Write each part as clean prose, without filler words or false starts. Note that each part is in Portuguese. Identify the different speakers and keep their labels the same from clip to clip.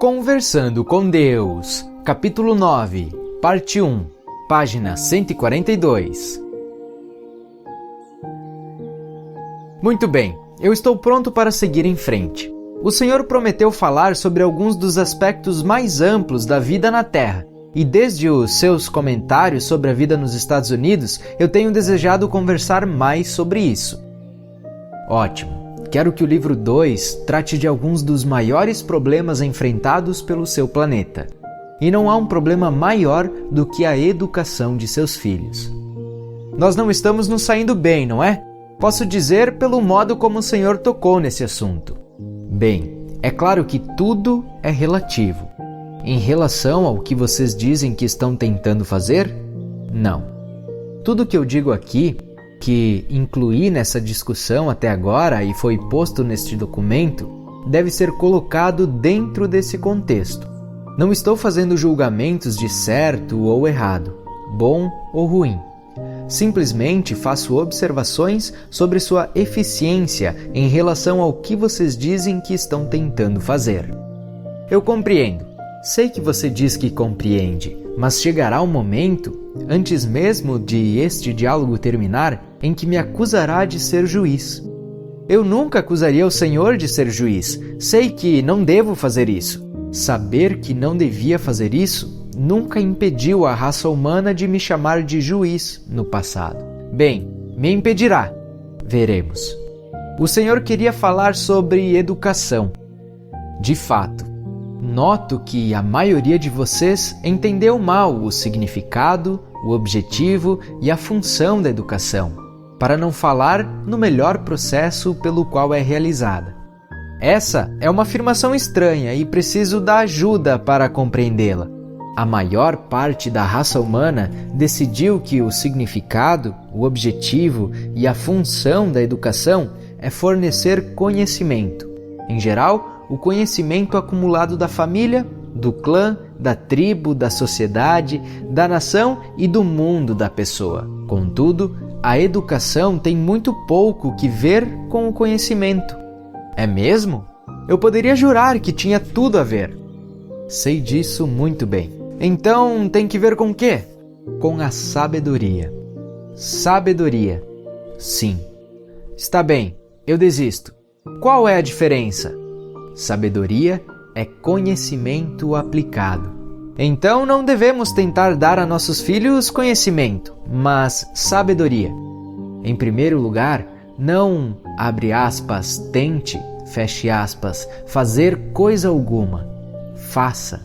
Speaker 1: Conversando com Deus, capítulo 9, parte 1, página 142. Muito bem, eu estou pronto para seguir em frente. O Senhor prometeu falar sobre alguns dos aspectos mais amplos da vida na Terra, e desde os seus comentários sobre a vida nos Estados Unidos, eu tenho desejado conversar mais sobre isso. Ótimo! Quero que o livro 2 trate de alguns dos maiores problemas enfrentados pelo seu planeta. E não há um problema maior do que a educação de seus filhos. Nós não estamos nos saindo bem, não é? Posso dizer pelo modo como o Senhor tocou nesse assunto. Bem, é claro que tudo é relativo. Em relação ao que vocês dizem que estão tentando fazer, não. Tudo que eu digo aqui, que incluí nessa discussão até agora e foi posto neste documento, deve ser colocado dentro desse contexto. Não estou fazendo julgamentos de certo ou errado, bom ou ruim. Simplesmente faço observações sobre sua eficiência em relação ao que vocês dizem que estão tentando fazer. Eu compreendo. Sei que você diz que compreende, mas chegará um momento, antes mesmo de este diálogo terminar, em que me acusará de ser juiz. Eu nunca acusaria o Senhor de ser juiz. Sei que não devo fazer isso. Saber que não devia fazer isso nunca impediu a raça humana de me chamar de juiz no passado. Bem, me impedirá. Veremos. O Senhor queria falar sobre educação. De fato, noto que a maioria de vocês entendeu mal o significado, o objetivo e a função da educação, para não falar no melhor processo pelo qual é realizada. Essa é uma afirmação estranha e preciso da ajuda para compreendê-la. A maior parte da raça humana decidiu que o significado, o objetivo e a função da educação é fornecer conhecimento. Em geral, o conhecimento acumulado da família, do clã, da tribo, da sociedade, da nação e do mundo da pessoa. Contudo, a educação tem muito pouco que ver com o conhecimento. É mesmo? Eu poderia jurar que tinha tudo a ver. Sei disso muito bem. Então, tem que ver com o quê? Com a sabedoria. Sabedoria. Sim. Está bem, eu desisto. Qual é a diferença? Sabedoria é conhecimento aplicado. Então não devemos tentar dar a nossos filhos conhecimento, mas sabedoria. Em primeiro lugar, não, abre aspas, tente, feche aspas, fazer coisa alguma. Faça.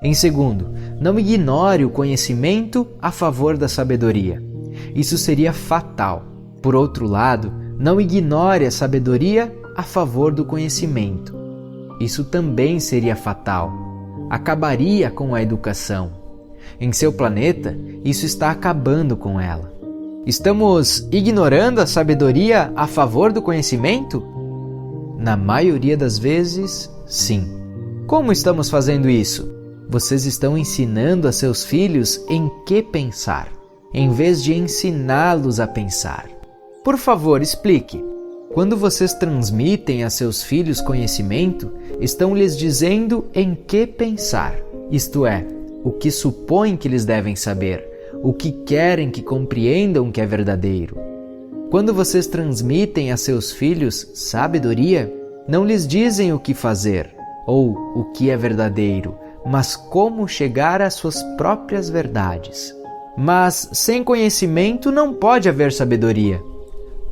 Speaker 1: Em segundo, não ignore o conhecimento a favor da sabedoria. Isso seria fatal. Por outro lado, não ignore a sabedoria a favor do conhecimento. Isso também seria fatal. Acabaria com a educação. Em seu planeta, isso está acabando com ela. Estamos ignorando a sabedoria a favor do conhecimento? Na maioria das vezes, sim. Como estamos fazendo isso? Vocês estão ensinando a seus filhos em que pensar, em vez de ensiná-los a pensar. Por favor, explique. Quando vocês transmitem a seus filhos conhecimento, estão lhes dizendo em que pensar, isto é, o que supõem que eles devem saber, o que querem que compreendam que é verdadeiro. Quando vocês transmitem a seus filhos sabedoria, não lhes dizem o que fazer ou o que é verdadeiro, mas como chegar às suas próprias verdades. Mas sem conhecimento não pode haver sabedoria.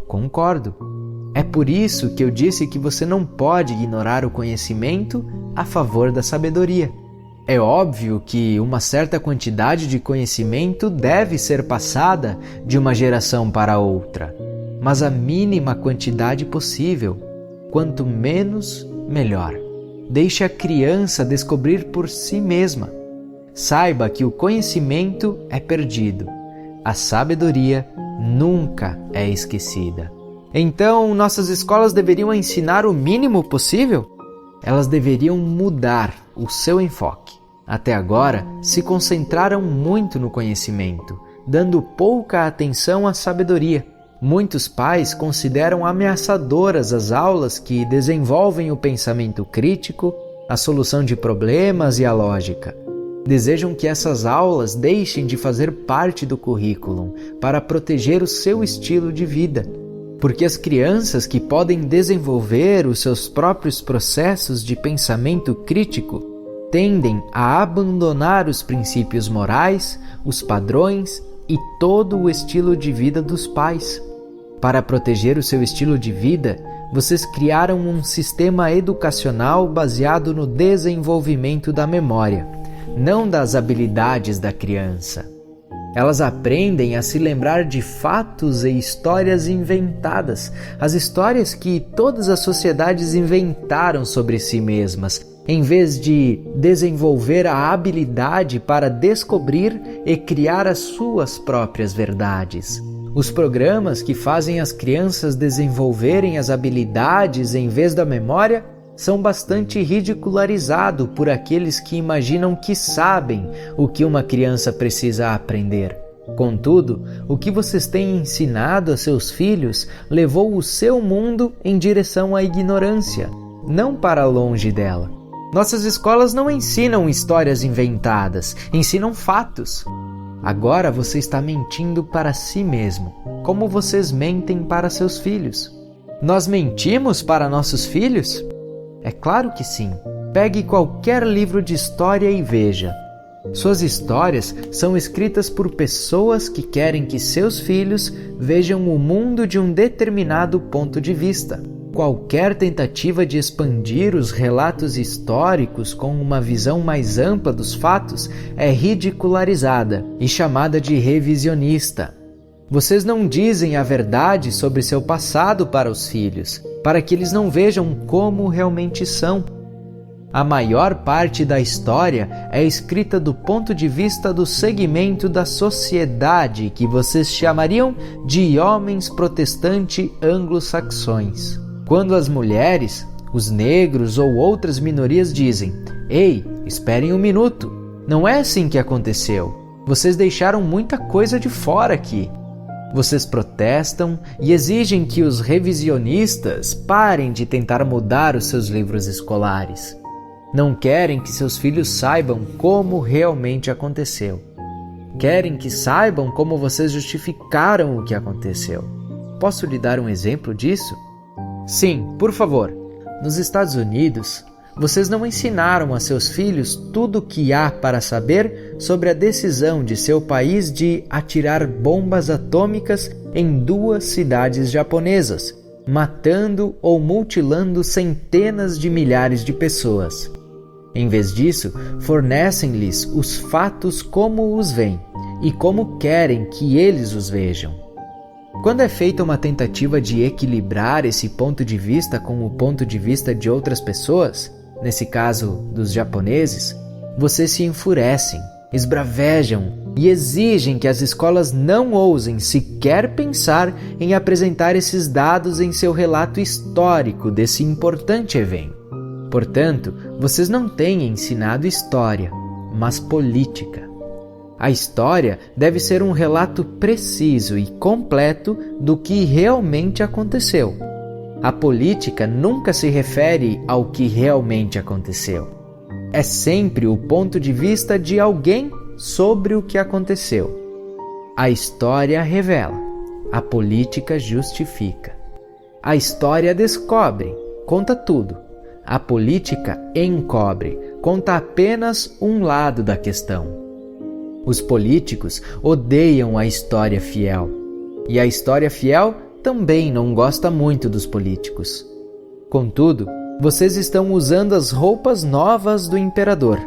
Speaker 1: Concordo. É por isso que eu disse que você não pode ignorar o conhecimento a favor da sabedoria. É óbvio que uma certa quantidade de conhecimento deve ser passada de uma geração para outra, mas a mínima quantidade possível. Quanto menos, melhor. Deixe a criança descobrir por si mesma. Saiba que o conhecimento é perdido. A sabedoria nunca é esquecida. Então, nossas escolas deveriam ensinar o mínimo possível? Elas deveriam mudar o seu enfoque. Até agora, se concentraram muito no conhecimento, dando pouca atenção à sabedoria. Muitos pais consideram ameaçadoras as aulas que desenvolvem o pensamento crítico, a solução de problemas e a lógica. Desejam que essas aulas deixem de fazer parte do currículo para proteger o seu estilo de vida, porque as crianças que podem desenvolver os seus próprios processos de pensamento crítico tendem a abandonar os princípios morais, os padrões e todo o estilo de vida dos pais. Para proteger o seu estilo de vida, vocês criaram um sistema educacional baseado no desenvolvimento da memória, não das habilidades da criança. Elas aprendem a se lembrar de fatos e histórias inventadas, as histórias que todas as sociedades inventaram sobre si mesmas, em vez de desenvolver a habilidade para descobrir e criar as suas próprias verdades. Os programas que fazem as crianças desenvolverem as habilidades em vez da memória são bastante ridicularizados por aqueles que imaginam que sabem o que uma criança precisa aprender. Contudo, o que vocês têm ensinado a seus filhos levou o seu mundo em direção à ignorância, não para longe dela. Nossas escolas não ensinam histórias inventadas, ensinam fatos. Agora você está mentindo para si mesmo, como vocês mentem para seus filhos. Nós mentimos para nossos filhos? É claro que sim. Pegue qualquer livro de história e veja. Suas histórias são escritas por pessoas que querem que seus filhos vejam o mundo de um determinado ponto de vista. Qualquer tentativa de expandir os relatos históricos com uma visão mais ampla dos fatos é ridicularizada e chamada de revisionista. Vocês não dizem a verdade sobre seu passado para os filhos, para que eles não vejam como realmente são. A maior parte da história é escrita do ponto de vista do segmento da sociedade que vocês chamariam de homens protestantes anglo-saxões. Quando as mulheres, os negros ou outras minorias dizem: "Ei, esperem um minuto, não é assim que aconteceu. Vocês deixaram muita coisa de fora aqui." Vocês protestam e exigem que os revisionistas parem de tentar mudar os seus livros escolares. Não querem que seus filhos saibam como realmente aconteceu. Querem que saibam como vocês justificaram o que aconteceu. Posso lhe dar um exemplo disso? Sim, por favor. Nos Estados Unidos, vocês não ensinaram a seus filhos tudo o que há para saber sobre a decisão de seu país de atirar bombas atômicas em 2 cidades japonesas, matando ou mutilando centenas de milhares de pessoas. Em vez disso, fornecem-lhes os fatos como os veem e como querem que eles os vejam. Quando é feita uma tentativa de equilibrar esse ponto de vista com o ponto de vista de outras pessoas, nesse caso dos japoneses, vocês se enfurecem, esbravejam e exigem que as escolas não ousem sequer pensar em apresentar esses dados em seu relato histórico desse importante evento. Portanto, vocês não têm ensinado história, mas política. A história deve ser um relato preciso e completo do que realmente aconteceu. A política nunca se refere ao que realmente aconteceu. É sempre o ponto de vista de alguém sobre o que aconteceu. A história revela, a política justifica. A história descobre, conta tudo. A política encobre, conta apenas um lado da questão. Os políticos odeiam a história fiel. E a história fiel também não gosta muito dos políticos. Contudo, vocês estão usando as roupas novas do imperador,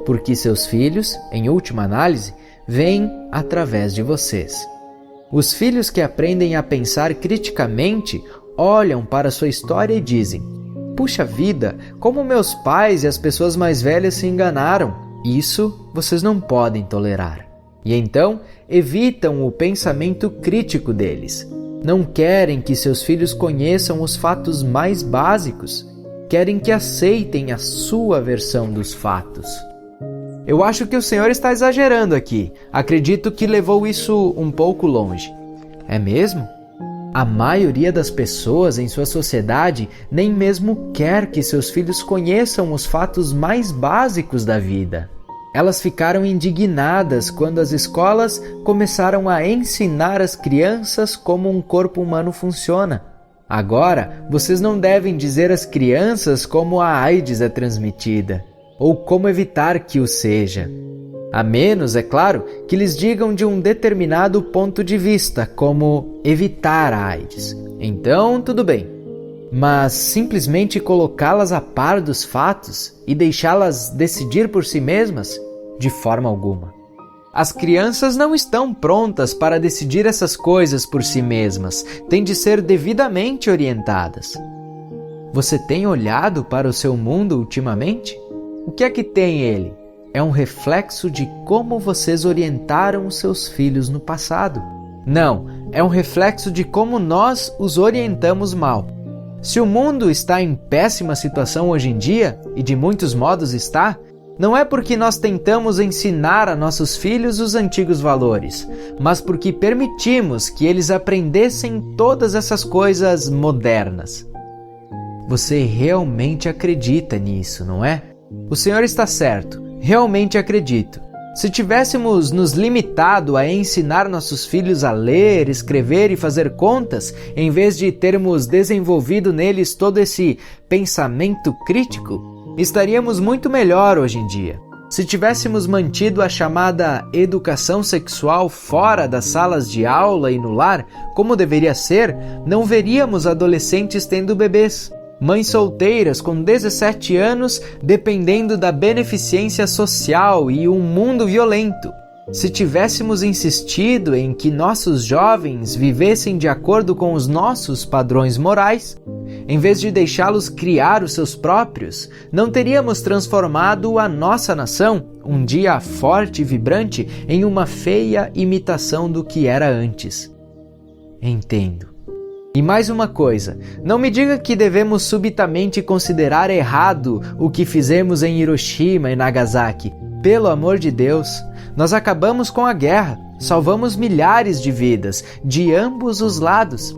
Speaker 1: porque seus filhos, em última análise, veem através de vocês. Os filhos que aprendem a pensar criticamente olham para sua história e dizem: "Puxa vida, como meus pais e as pessoas mais velhas se enganaram. Isso vocês não podem tolerar." E então evitam o pensamento crítico deles. Não querem que seus filhos conheçam os fatos mais básicos. Querem que aceitem a sua versão dos fatos. Eu acho que o senhor está exagerando aqui. Acredito que levou isso um pouco longe. É mesmo? A maioria das pessoas em sua sociedade nem mesmo quer que seus filhos conheçam os fatos mais básicos da vida. Elas ficaram indignadas quando as escolas começaram a ensinar as crianças como um corpo humano funciona. Agora, vocês não devem dizer às crianças como a AIDS é transmitida, ou como evitar que o seja. A menos, é claro, que lhes digam de um determinado ponto de vista, como evitar a AIDS. Então, tudo bem. Mas simplesmente colocá-las a par dos fatos e deixá-las decidir por si mesmas? De forma alguma. As crianças não estão prontas para decidir essas coisas por si mesmas, têm de ser devidamente orientadas. Você tem olhado para o seu mundo ultimamente? O que é que tem ele? É um reflexo de como vocês orientaram os seus filhos no passado. Não, é um reflexo de como nós os orientamos mal. Se o mundo está em péssima situação hoje em dia, e de muitos modos está, não é porque nós tentamos ensinar a nossos filhos os antigos valores, mas porque permitimos que eles aprendessem todas essas coisas modernas. Você realmente acredita nisso, não é? O Senhor está certo, realmente acredito. Se tivéssemos nos limitado a ensinar nossos filhos a ler, escrever e fazer contas, em vez de termos desenvolvido neles todo esse pensamento crítico, estaríamos muito melhor hoje em dia. Se tivéssemos mantido a chamada educação sexual fora das salas de aula e no lar, como deveria ser, não veríamos adolescentes tendo bebês, mães solteiras com 17 anos dependendo da beneficência social e um mundo violento. Se tivéssemos insistido em que nossos jovens vivessem de acordo com os nossos padrões morais, em vez de deixá-los criar os seus próprios, não teríamos transformado a nossa nação, um dia forte e vibrante, em uma feia imitação do que era antes. Entendo. E mais uma coisa, não me diga que devemos subitamente considerar errado o que fizemos em Hiroshima e Nagasaki. Pelo amor de Deus, nós acabamos com a guerra, salvamos milhares de vidas, de ambos os lados.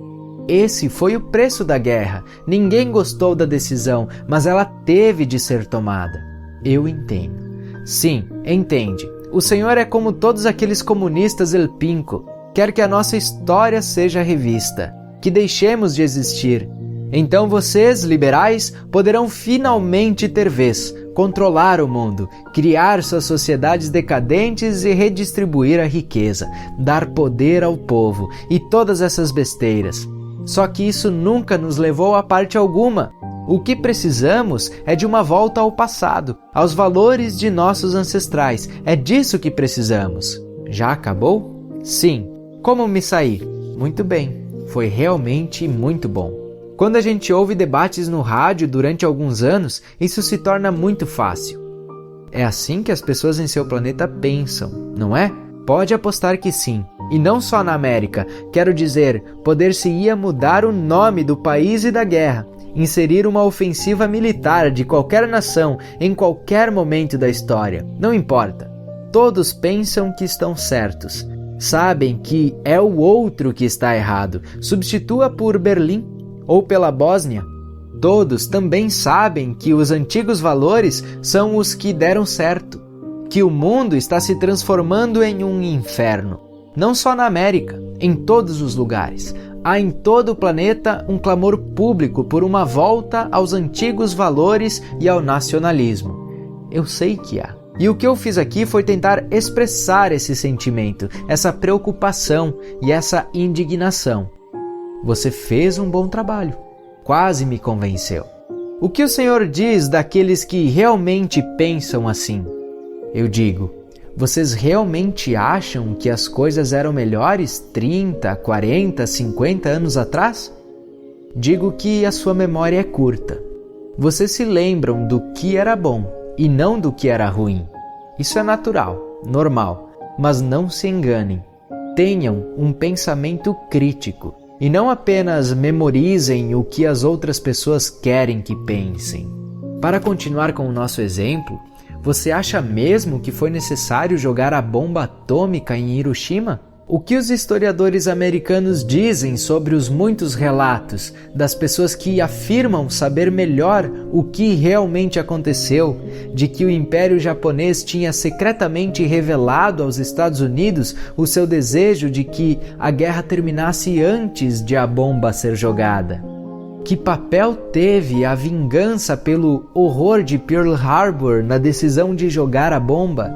Speaker 1: Esse foi o preço da guerra. Ninguém gostou da decisão, mas ela teve de ser tomada. Eu entendo. Sim, entende. O Senhor é como todos aqueles comunistas El Pinco. Quer que a nossa história seja revista, que deixemos de existir. Então vocês, liberais, poderão finalmente ter vez, controlar o mundo, criar suas sociedades decadentes e redistribuir a riqueza, dar poder ao povo e todas essas besteiras. Só que isso nunca nos levou a parte alguma. O que precisamos é de uma volta ao passado, aos valores de nossos ancestrais. É disso que precisamos. Já acabou? Sim. Como me saí? Muito bem. Foi realmente muito bom. Quando a gente ouve debates no rádio durante alguns anos, isso se torna muito fácil. É assim que as pessoas em seu planeta pensam, não é? Pode apostar que sim. E não só na América, quero dizer, poder-se-ia mudar o nome do país e da guerra, inserir uma ofensiva militar de qualquer nação em qualquer momento da história, não importa. Todos pensam que estão certos, sabem que é o outro que está errado, substitua por Berlim ou pela Bósnia. Todos também sabem que os antigos valores são os que deram certo, que o mundo está se transformando em um inferno. Não só na América, em todos os lugares. Há em todo o planeta um clamor público por uma volta aos antigos valores e ao nacionalismo. Eu sei que há. E o que eu fiz aqui foi tentar expressar esse sentimento, essa preocupação e essa indignação. Você fez um bom trabalho. Quase me convenceu. O que o Senhor diz daqueles que realmente pensam assim? Eu digo, vocês realmente acham que as coisas eram melhores 30, 40, 50 anos atrás? Digo que a sua memória é curta. Vocês se lembram do que era bom e não do que era ruim. Isso é natural, normal, mas não se enganem. Tenham um pensamento crítico e não apenas memorizem o que as outras pessoas querem que pensem. Para continuar com o nosso exemplo, você acha mesmo que foi necessário jogar a bomba atômica em Hiroshima? O que os historiadores americanos dizem sobre os muitos relatos das pessoas que afirmam saber melhor o que realmente aconteceu, de que o Império Japonês tinha secretamente revelado aos Estados Unidos o seu desejo de que a guerra terminasse antes de a bomba ser jogada? Que papel teve a vingança pelo horror de Pearl Harbor na decisão de jogar a bomba?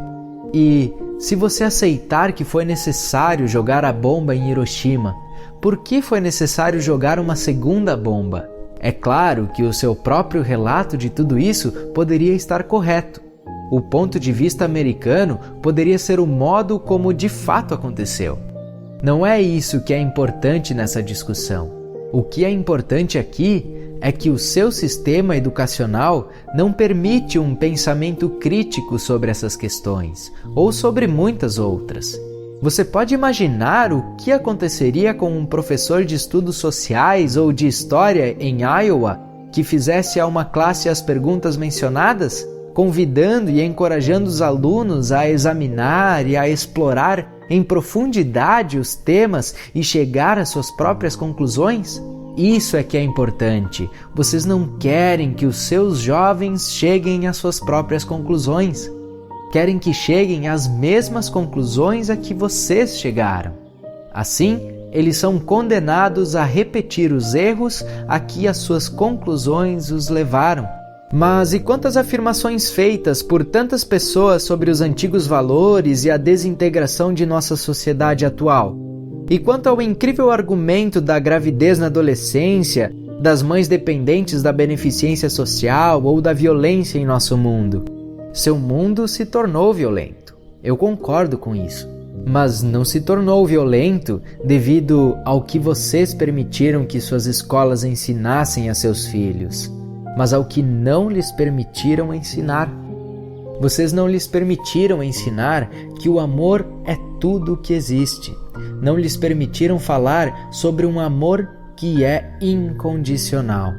Speaker 1: E, se você aceitar que foi necessário jogar a bomba em Hiroshima, por que foi necessário jogar uma segunda bomba? É claro que o seu próprio relato de tudo isso poderia estar correto. O ponto de vista americano poderia ser o modo como de fato aconteceu. Não é isso que é importante nessa discussão. O que é importante aqui é que o seu sistema educacional não permite um pensamento crítico sobre essas questões, ou sobre muitas outras. Você pode imaginar o que aconteceria com um professor de estudos sociais ou de história em Iowa que fizesse a uma classe as perguntas mencionadas, convidando e encorajando os alunos a examinar e a explorar em profundidade os temas e chegar às suas próprias conclusões? Isso é que é importante. Vocês não querem que os seus jovens cheguem às suas próprias conclusões. Querem que cheguem às mesmas conclusões a que vocês chegaram. Assim, eles são condenados a repetir os erros a que as suas conclusões os levaram. Mas e quantas afirmações feitas por tantas pessoas sobre os antigos valores e a desintegração de nossa sociedade atual? E quanto ao incrível argumento da gravidez na adolescência, das mães dependentes da beneficência social ou da violência em nosso mundo? Seu mundo se tornou violento. Eu concordo com isso. Mas não se tornou violento devido ao que vocês permitiram que suas escolas ensinassem a seus filhos, mas ao que não lhes permitiram ensinar. Vocês não lhes permitiram ensinar que o amor é tudo o que existe. Não lhes permitiram falar sobre um amor que é incondicional.